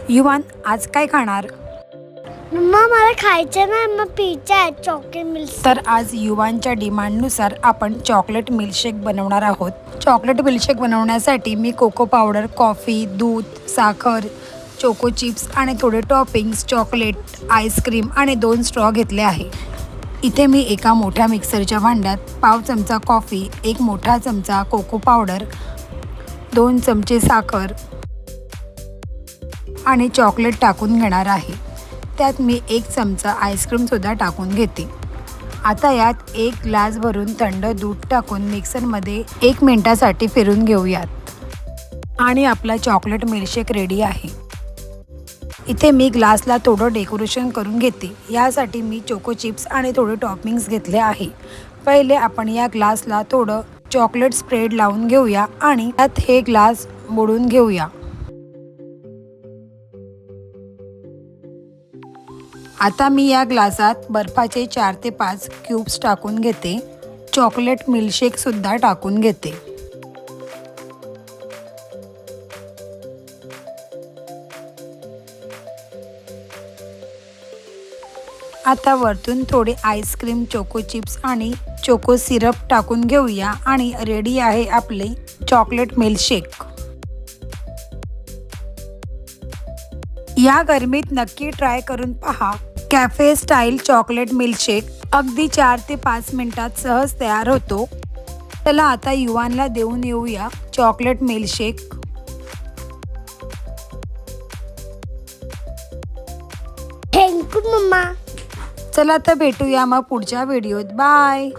युवान आज काय खाणार? मम्मा मला खायचं नाही, मग पिझ्झा आहे चॉकलेट मिल्क. तर आज युवांच्या डिमांडनुसार आपण चॉकलेट मिल्कशेक बनवणार आहोत. चॉकलेट मिल्कशेक बनवण्यासाठी मी कोको पावडर, कॉफी, दूध, साखर, चोको चिप्स आणि थोडे टॉपिंग्स, चॉकलेट, आईस्क्रीम आणि 2 स्ट्रॉ घेतले आहे. इथे मी एका मोठ्या मिक्सरच्या भांड्यात पाव चमचा कॉफी, 1 मोठा चमचा कोको पावडर, 2 चमचे साखर आणि चॉकलेट टाकून घेणार आहे. त्यात मी 1 चमचा आईस्क्रीमसुद्धा टाकून घेते. आता यात 1 ग्लास भरून थंड दूध टाकून मिक्सरमध्ये 1 मिनिटासाठी फिरून घेऊयात आणि आपला चॉकलेट मिल्कशेक रेडी आहे. इथे मी ग्लासला थोडं डेकोरेशन करून घेते. यासाठी मी चोको चिप्स आणि थोडे टॉपिंग्स घेतले आहे. पहिले आपण या ग्लासला थोडं चॉकलेट स्प्रेड लावून घेऊया आणि त्यात हे ग्लास मोडून घेऊया. आता मी या ग्लासात बर्फाचे 4 ते 5 क्यूब्स टाकून घेते. चॉकलेट मिल्कशेकसुद्धा टाकून घेते. आता वरतून थोडे आईस्क्रीम, चोको चिप्स आणि चोको सिरप टाकून घेऊया आणि रेडी आहे आपले चॉकलेट मिल्कशेक. या गरमीत नक्की ट्राय करून पहा. कॅफे स्टाईल चॉकलेट मिल्कशेक अगदी 4 ते 5 मिनिटात सहज तयार होतो. चला आता युवानला देऊन येऊया चॉकलेट मिल्कशेक. Thank you mamma. चला तर भेटूया मग पुढच्या व्हिडिओत. बाय.